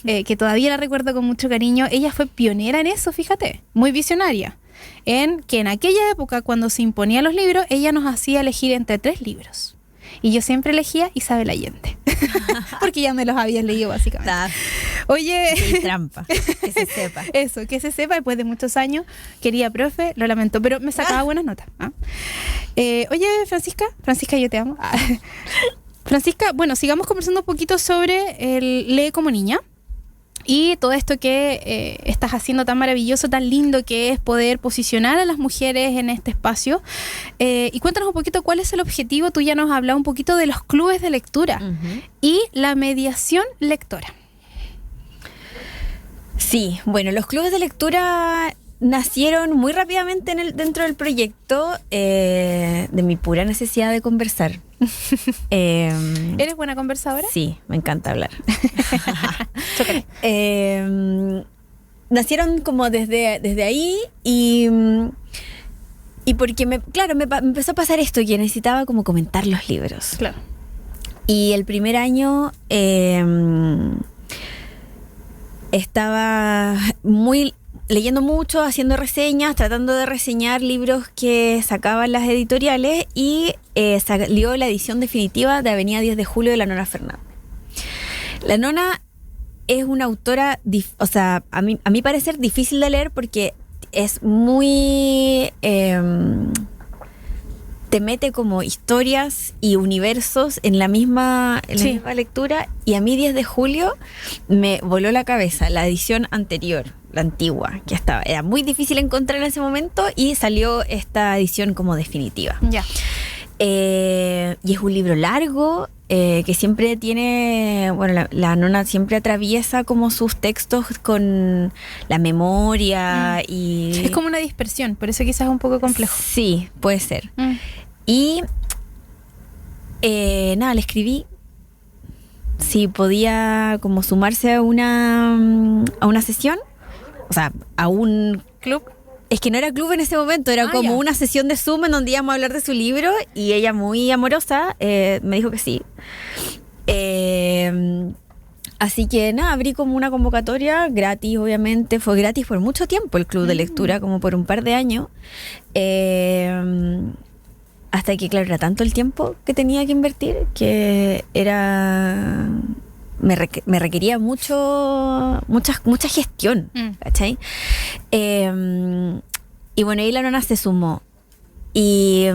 que todavía la recuerdo con mucho cariño. Ella fue pionera en eso, fíjate, muy visionaria. En que en aquella época, cuando se imponían los libros, ella nos hacía elegir entre 3 libros. Y yo siempre elegía Isabel Allende. Porque ya me los había leído, básicamente. Oye. Qué trampa. Que se sepa. Eso, que se sepa después de muchos años. Querida profe, lo lamento, pero me sacaba buenas notas. Oye, Francisca, yo te amo. Francisca, bueno, sigamos conversando un poquito sobre el Lee como niña. Y todo esto que estás haciendo tan maravilloso, tan lindo, que es poder posicionar a las mujeres en este espacio. Y cuéntanos un poquito cuál es el objetivo. Tú ya nos has hablado un poquito de los clubes de lectura y la mediación lectora. Sí, bueno, los clubes de lectura nacieron muy rápidamente dentro del proyecto de mi pura necesidad de conversar. ¿Eres buena conversadora? Sí, me encanta hablar. Nacieron como desde ahí y porque me empezó a pasar esto, que necesitaba como comentar los libros. Claro. Y el primer año estaba leyendo mucho, haciendo reseñas, tratando de reseñar libros que sacaban las editoriales y salió la edición definitiva de Avenida 10 de Julio de la Nona Fernández. La Nona es una autora, a mi parecer, difícil de leer porque es muy... te mete como historias y universos en la misma lectura, y a mí 10 de julio me voló la cabeza la edición anterior, la antigua, que era muy difícil encontrar en ese momento, y salió esta edición como definitiva. Ya. Y es un libro largo, que siempre tiene, bueno, la Nona siempre atraviesa como sus textos con la memoria y... Es como una dispersión, por eso quizás es un poco complejo. Sí, puede ser. Y le escribí si podía como sumarse a una sesión, o sea, a un club. Es que no era club en ese momento, era como una sesión de Zoom en donde íbamos a hablar de su libro, y ella, muy amorosa, me dijo que sí. Así que abrí como una convocatoria gratis, obviamente. Fue gratis por mucho tiempo el club de lectura, como por un par de años. Hasta que, claro, era tanto el tiempo que tenía que invertir que me requería mucha gestión, ¿cachai? Y bueno, ahí la Nona se sumó. Y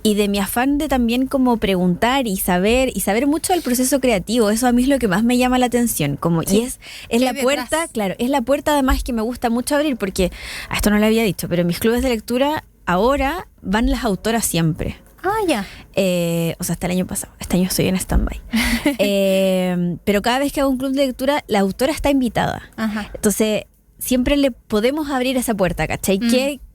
de mi afán de también como preguntar y saber mucho del proceso creativo, eso a mí es lo que más me llama la atención. Y es la puerta, claro, es la puerta además que me gusta mucho abrir, porque a esto no lo había dicho, pero en mis clubes de lectura ahora van las autoras siempre. Ya. O sea, hasta el año pasado. Este año estoy en stand-by. Pero cada vez que hago un club de lectura, la autora está invitada. Ajá. Entonces, siempre le podemos abrir esa puerta, ¿cachai?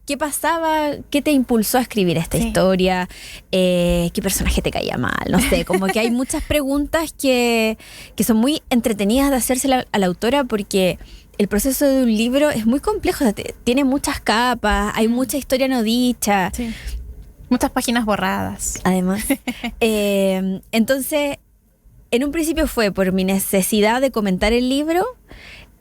¿Qué pasaba? ¿Qué te impulsó a escribir esta historia? ¿Qué personaje te caía mal? No sé, como que hay muchas preguntas que son muy entretenidas de hacerse a la autora, porque el proceso de un libro es muy complejo. O sea, tiene muchas capas, hay mucha historia no dicha. Sí. Muchas páginas borradas. Además. Entonces, en un principio fue por mi necesidad de comentar el libro.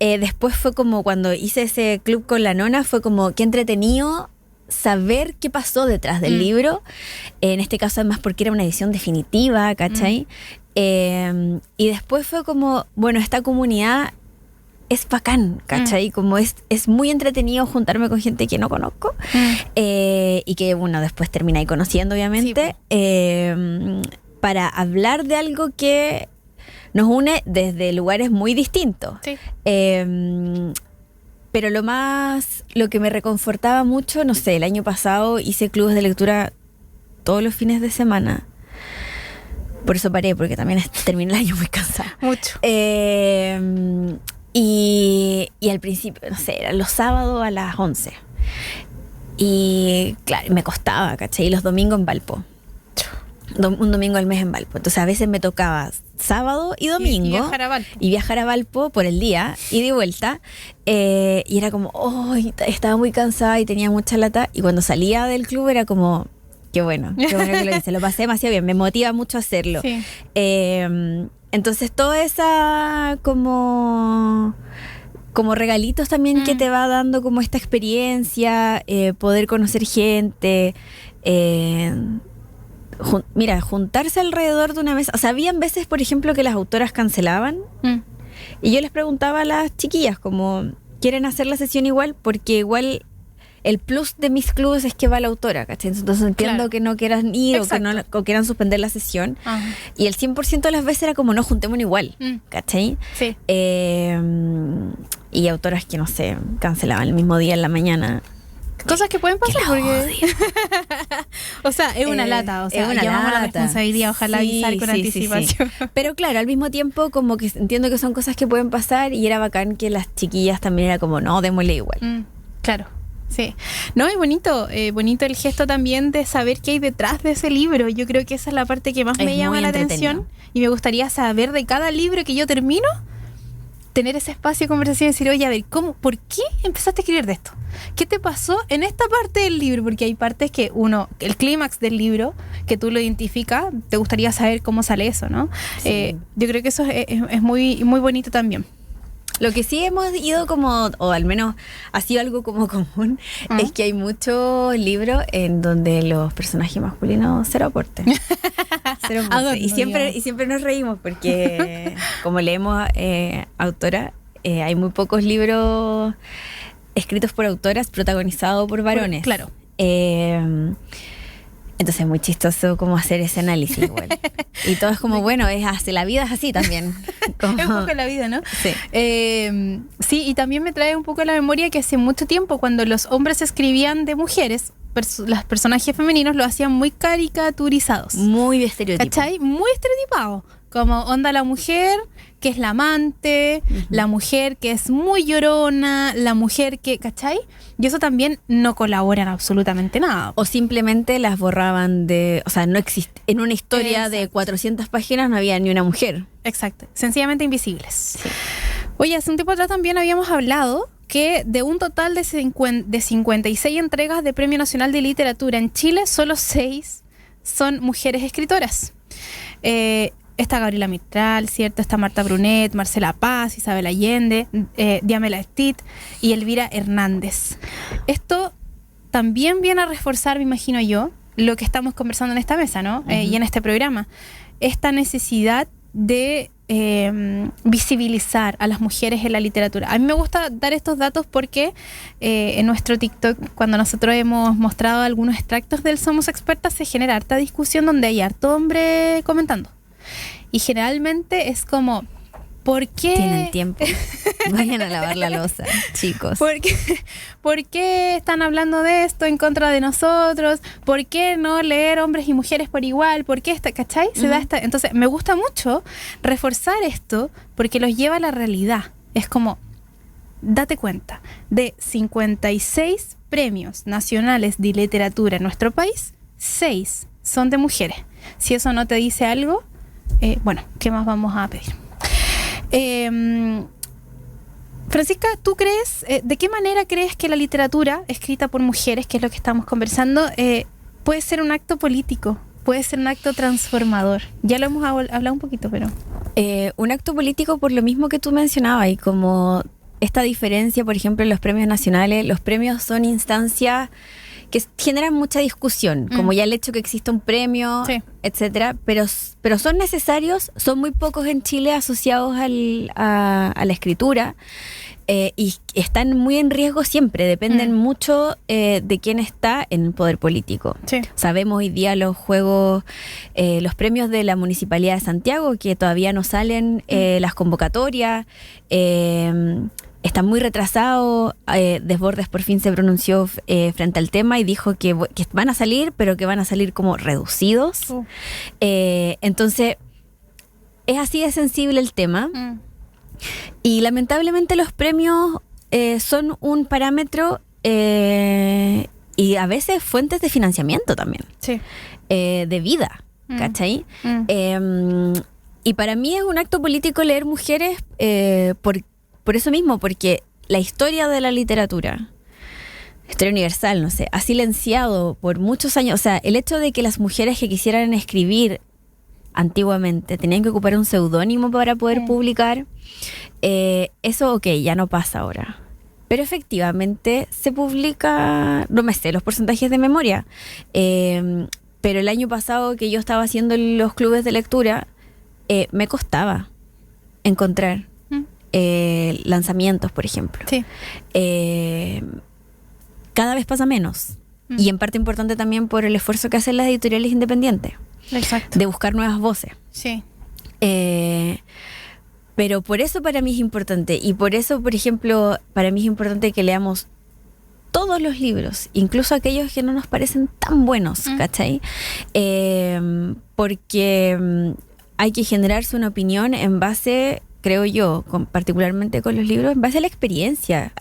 Después fue como cuando hice ese club con la Nona, fue como qué entretenido saber qué pasó detrás del libro. En este caso, además, porque era una edición definitiva, ¿cachai? Y después fue como, bueno, esta comunidad es bacán, ¿cachai? Como es muy entretenido juntarme con gente que no conozco, y que, bueno, después terminé conociendo, obviamente, para hablar de algo que nos une desde lugares muy distintos. Sí. Pero lo que me reconfortaba mucho, no sé, el año pasado hice clubes de lectura todos los fines de semana. Por eso paré, porque también terminé el año muy cansada. Mucho. Y al principio, no sé, eran los sábados a las 11. Y claro, me costaba, ¿cachai? Y los domingos en Valpo. Un domingo al mes en Valpo. Entonces a veces me tocaba sábado y domingo. Y viajar a Valpo por el día, ida y vuelta. Y era como, estaba muy cansada y tenía mucha lata. Y cuando salía del club era como, qué bueno que lo hice. Lo pasé demasiado bien, me motiva mucho a hacerlo. Sí. Entonces toda esa como regalitos también que te va dando como esta experiencia, poder conocer gente, juntarse alrededor de una mesa. O sea, habían veces, por ejemplo, que las autoras cancelaban, y yo les preguntaba a las chiquillas como, ¿quieren hacer la sesión igual? Porque igual el plus de mis clubes es que va la autora, ¿cachai? Entonces entiendo Claro. que no quieran ir Exacto. o quieran suspender la sesión. Ajá. Y el 100% de las veces era como, no, juntémonos igual, ¿cachai? Sí. Y autoras que, no sé, cancelaban el mismo día en la mañana. Cosas que pueden pasar la porque... o sea, es una lata. O sea, es una llevamos la lata. responsabilidad. Ojalá Sí, avisar con sí, anticipación. sí. Pero claro, al mismo tiempo como que entiendo que son cosas que pueden pasar y era bacán que las chiquillas también era como, no, démosle igual. Claro. Sí. No, es bonito el gesto también de saber qué hay detrás de ese libro. Yo creo que esa es la parte que más Es me llama muy la entretenido. atención y me gustaría saber de cada libro que yo termino, tener ese espacio de conversación y decir, oye, a ver, ¿por qué empezaste a escribir de esto? ¿Qué te pasó en esta parte del libro? Porque hay partes que el clímax del libro, que tú lo identificas, te gustaría saber cómo sale eso, ¿no? Sí. Yo creo que eso es muy, muy bonito también. Lo que sí hemos ido como, o al menos ha sido algo como común, es que hay muchos libros en donde los personajes masculinos cero aporte. Cero aporte. Adorno, Y siempre nos reímos porque como leemos autora, hay muy pocos libros escritos por autoras protagonizados por varones. Claro. Entonces es muy chistoso como hacer ese análisis igual. Y todo es como, bueno, la vida es así también. Como- Es un poco la vida, ¿no? Sí. Sí, y también me trae un poco a la memoria que hace mucho tiempo, cuando los hombres escribían de mujeres, los personajes femeninos lo hacían muy caricaturizados. Muy estereotipo. ¿Cachai? Muy estereotipado. Como onda la mujer que es la amante, la mujer que es muy llorona, la mujer que, ¿cachai? Y eso también no colabora en absolutamente nada. O simplemente las borraban de... O sea, no existe. En una historia de Exacto. 400 páginas no había ni una mujer. Exacto. Sencillamente invisibles. Oye, hace un tiempo atrás también habíamos hablado que de un total de 56 entregas de Premio Nacional de Literatura en Chile, solo 6 son mujeres escritoras. Está Gabriela Mistral, ¿cierto? Está Marta Brunet, Marcela Paz, Isabel Allende, Diamela Estit y Elvira Hernández. Esto también viene a reforzar, me imagino yo, lo que estamos conversando en esta mesa, ¿no? Y en este programa. Esta necesidad de visibilizar a las mujeres en la literatura. A mí me gusta dar estos datos porque en nuestro TikTok, cuando nosotros hemos mostrado algunos extractos del Somos Expertas, se genera harta discusión donde hay harto hombre comentando. Y generalmente es como, ¿por qué? Tienen tiempo. Vayan a lavar la loza, chicos. ¿Por qué están hablando de esto en contra de nosotros? ¿Por qué no leer hombres y mujeres por igual? ¿Por qué ¿cachai? Se da esta. Entonces, me gusta mucho reforzar esto porque los lleva a la realidad. Es como, date cuenta, de 56 premios nacionales de literatura en nuestro país, 6 son de mujeres. Si eso no te dice algo, bueno, ¿qué más vamos a pedir? Francisca, ¿tú crees, de qué manera crees que la literatura escrita por mujeres, que es lo que estamos conversando, puede ser un acto político, puede ser un acto transformador? Ya lo hemos hablado un poquito, pero... Un acto político por lo mismo que tú mencionabas y como esta diferencia, por ejemplo, en los premios nacionales. Los premios son instancias que generan mucha discusión, como ya el hecho que exista un premio, Sí. etcétera, pero son necesarios, son muy pocos en Chile asociados a la escritura, y están muy en riesgo siempre, dependen mucho de quién está en el poder político. Sí. Sabemos hoy día los los premios de la Municipalidad de Santiago, que todavía no salen las convocatorias, está muy retrasado. Desbordes por fin se pronunció frente al tema y dijo que van a salir, pero que van a salir como reducidos. Entonces, es así de sensible el tema. Y lamentablemente los premios son un parámetro y a veces fuentes de financiamiento también, Sí. de vida, ¿cachai? Y para mí es un acto político leer mujeres por eso mismo, porque la historia de la literatura, historia universal, no sé, ha silenciado por muchos años. O sea, el hecho de que las mujeres que quisieran escribir antiguamente tenían que ocupar un seudónimo para poder publicar, eso, ok, ya no pasa ahora. Pero efectivamente se publica, no me sé los porcentajes de memoria, pero el año pasado que yo estaba haciendo los clubes de lectura, me costaba encontrar lanzamientos, por ejemplo. Sí. cada vez pasa menos. Y en parte importante también por el esfuerzo que hacen las editoriales independientes. Exacto. De buscar nuevas voces. Sí. Pero por eso para mí es importante. Y por eso, por ejemplo, para mí es importante que leamos todos los libros, incluso aquellos que no nos parecen tan buenos, ¿cachai? Porque hay que generarse una opinión en base, creo yo, particularmente con los libros, en base a la experiencia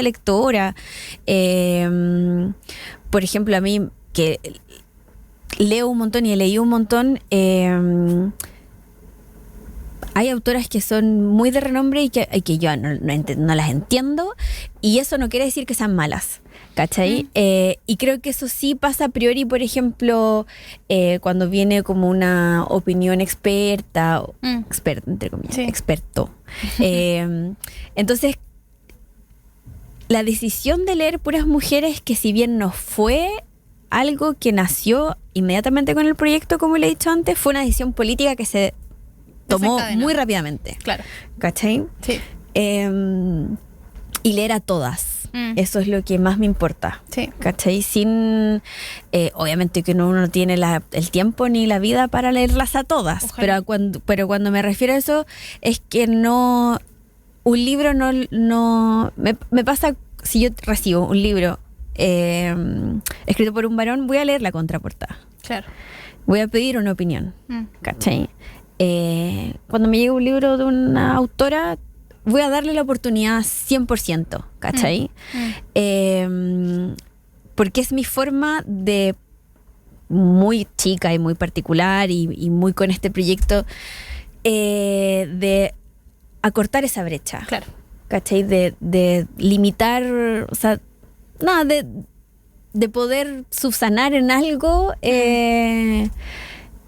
lectora. Por ejemplo, a mí, que leo un montón y he leído un montón, hay autoras que son muy de renombre y que yo no las entiendo, y eso no quiere decir que sean malas, ¿cachai? Y creo que eso sí pasa a priori, por ejemplo, cuando viene como una opinión experta, entre comillas, experto. Entonces, la decisión de leer puras mujeres, que si bien no fue algo que nació inmediatamente con el proyecto, como le he dicho antes, fue una decisión política que se tomó muy rápidamente. Claro. ¿Cachai? Sí. Y leer a todas. Eso es lo que más me importa. Sí. ¿Cachai? Sin... obviamente que uno no tiene el tiempo ni la vida para leerlas a todas. Pero cuando me refiero a eso, es que no... Un libro no... Me pasa, si yo recibo un libro escrito por un varón, voy a leer la contraportada. Claro. Voy a pedir una opinión. ¿Cachai? Cuando me llega un libro de una autora, voy a darle la oportunidad 100%, ¿cachai? Porque es mi forma de, muy chica y muy particular y muy con este proyecto, de acortar esa brecha. Claro. ¿Cachai? De limitar, o sea, nada, de poder subsanar en algo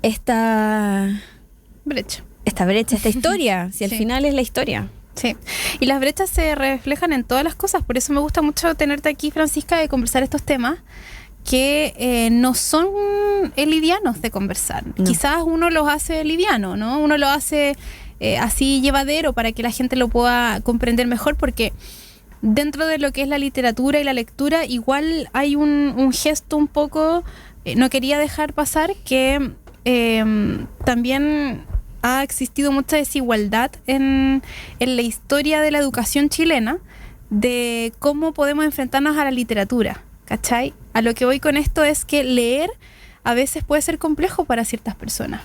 esta brecha, esta historia, si al final es la historia. Sí, y las brechas se reflejan en todas las cosas, por eso me gusta mucho tenerte aquí, Francisca, de conversar estos temas que no son livianos de conversar. No. Quizás uno los hace liviano, ¿no? Uno lo hace así llevadero para que la gente lo pueda comprender mejor, porque dentro de lo que es la literatura y la lectura, igual hay un gesto un poco, no quería dejar pasar, que también ha existido mucha desigualdad en la historia de la educación chilena, de cómo podemos enfrentarnos a la literatura, ¿cachai? A lo que voy con esto es que leer a veces puede ser complejo para ciertas personas.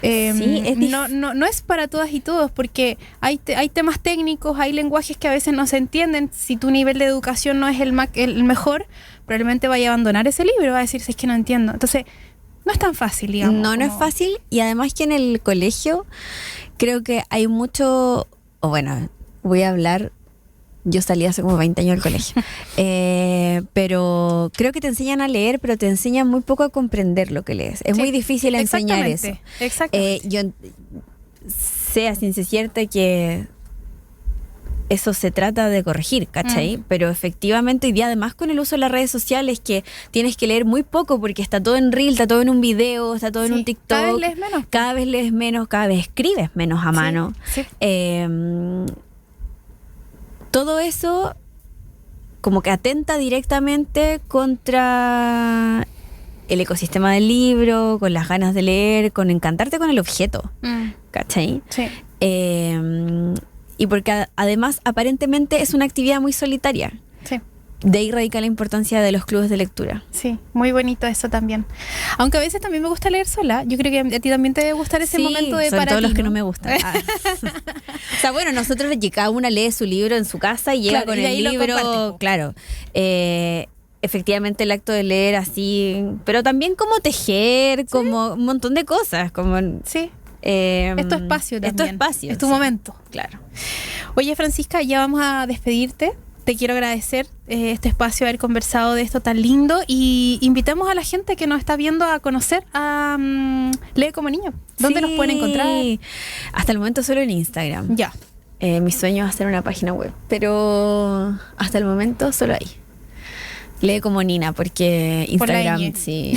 Sí, no es para todas y todos, porque hay temas técnicos, hay lenguajes que a veces no se entienden. Si tu nivel de educación no es el mejor, probablemente vaya a abandonar ese libro, va a decir, si es que no entiendo. Entonces, no es tan fácil, digamos. No es fácil, y además que en el colegio creo que hay mucho, voy a hablar, yo salí hace como 20 años del colegio, pero creo que te enseñan a leer, pero te enseñan muy poco a comprender lo que lees. Es muy difícil enseñar eso. Exactamente. Yo sé a ciencia cierta que eso se trata de corregir, ¿cachai? Pero efectivamente hoy día, además con el uso de las redes sociales, que tienes que leer muy poco porque está todo en Reel, está todo en un video, está todo en un TikTok. Cada vez lees menos, cada vez escribes menos a mano. Sí. Todo eso como que atenta directamente contra el ecosistema del libro, con las ganas de leer, con encantarte con el objeto, ¿cachai? Sí. Y porque además aparentemente es una actividad muy solitaria. Sí. De ahí radica la importancia de los clubes de lectura. Sí, muy bonito eso también. Aunque a veces también me gusta leer sola. Yo creo que a ti también te debe gustar ese momento de sobre para todo ti, los que no me gustan. O sea, bueno, nosotros cada una lee su libro en su casa y llega con el libro, claro. Efectivamente el acto de leer así, pero también como tejer, como un montón de cosas, como sí. Es tu espacio también. Es tu momento. Claro. Oye, Francisca, ya vamos a despedirte. Te quiero agradecer este espacio, haber conversado de esto tan lindo, y invitemos a la gente que nos está viendo a conocer a Lee como Niño. ¿Dónde nos pueden encontrar? Hasta el momento solo en Instagram. Ya. Mi sueño es hacer una página web, pero hasta el momento solo ahí. Lee como Nina, porque Instagram sí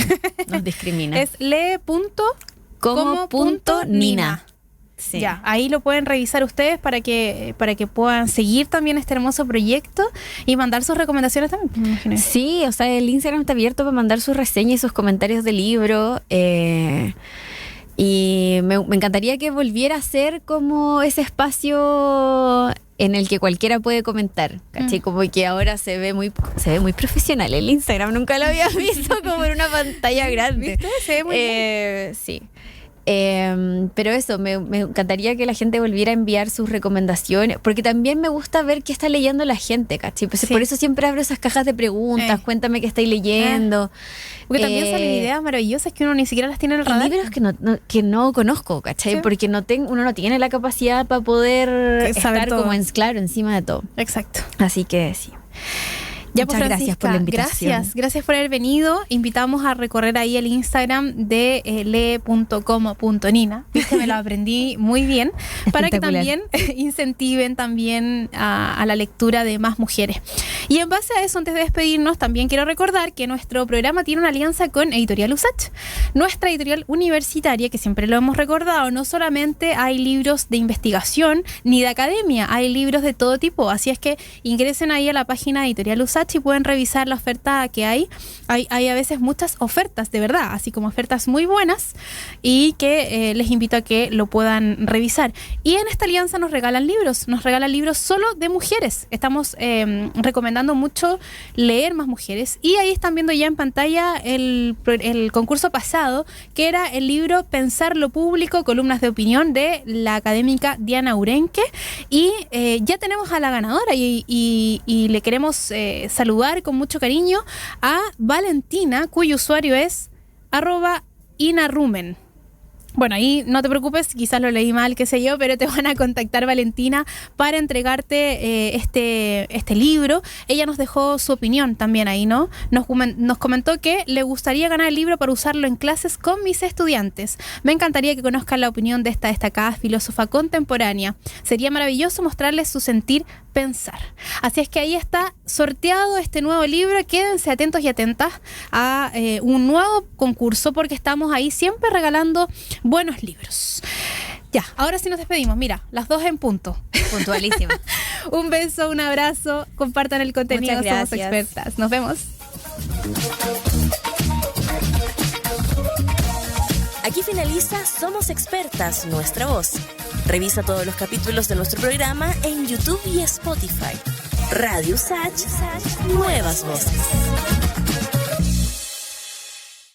nos discrimina. Es lee.como.nina. Sí. Ya, ahí lo pueden revisar ustedes para que puedan seguir también este hermoso proyecto y mandar sus recomendaciones también, me imagino. Sí, o sea, el Instagram está abierto para mandar sus reseñas y sus comentarios del libro. Y me encantaría que volviera a ser como ese espacio en el que cualquiera puede comentar, ¿cachai? Como que ahora se ve muy profesional el Instagram, nunca lo había visto como en una pantalla grande. ¿Viste? Se ve muy bien. Sí. Pero eso, me encantaría que la gente volviera a enviar sus recomendaciones, porque también me gusta ver qué está leyendo la gente, ¿cachai? Pues Sí. por eso siempre abro esas cajas de preguntas, cuéntame qué estáis leyendo. Porque también salen ideas maravillosas que uno ni siquiera las tiene en el Y radar. libros que no conozco, ¿cachai? Sí. Porque uno no tiene la capacidad para poder Saber estar todo. como claro, encima de todo. Exacto. Así que sí. Ya, Muchas pues, gracias por la invitación. Gracias por haber venido. Invitamos a recorrer ahí el Instagram de lee.como.nina. Viste, me lo aprendí muy bien. Para que Espectacular. también incentiven también a la lectura de más mujeres. Y en base a eso, antes de despedirnos, también quiero recordar que nuestro programa tiene una alianza con Editorial USACH, nuestra editorial universitaria, que siempre lo hemos recordado. No solamente hay libros de investigación ni de academia, hay libros de todo tipo. Así es que ingresen ahí a la página de Editorial USACH y pueden revisar la oferta que hay. Hay a veces muchas ofertas, de verdad, así como ofertas muy buenas, y que les invito a que lo puedan revisar. Y en esta alianza nos regalan libros solo de mujeres. Estamos recomendando mucho leer más mujeres, y ahí están viendo ya en pantalla el concurso pasado, que era el libro Pensar lo Público, columnas de opinión, de la académica Diana Urenque, y ya tenemos a la ganadora y le queremos saludar con mucho cariño a Valentina, cuyo usuario es @inarumen. Bueno, ahí no te preocupes, quizás lo leí mal, qué sé yo, pero te van a contactar, Valentina, para entregarte este libro. Ella nos dejó su opinión también ahí, ¿no? Nos comentó que le gustaría ganar el libro para usarlo en clases con mis estudiantes. Me encantaría que conozcan la opinión de esta destacada filósofa contemporánea. Sería maravilloso mostrarles su sentir pensar. Así es que ahí está sorteado este nuevo libro. Quédense atentos y atentas a un nuevo concurso, porque estamos ahí siempre regalando buenos libros. Ya, ahora sí nos despedimos. Mira, las 2 en punto. Puntualísima. Un beso, un abrazo. Compartan el contenido. Muchas Somos gracias. expertas. Nos vemos. Aquí finaliza Somos Expertas, nuestra voz. Revisa todos los capítulos de nuestro programa en YouTube y Spotify. Radio USACH, nuevas voces.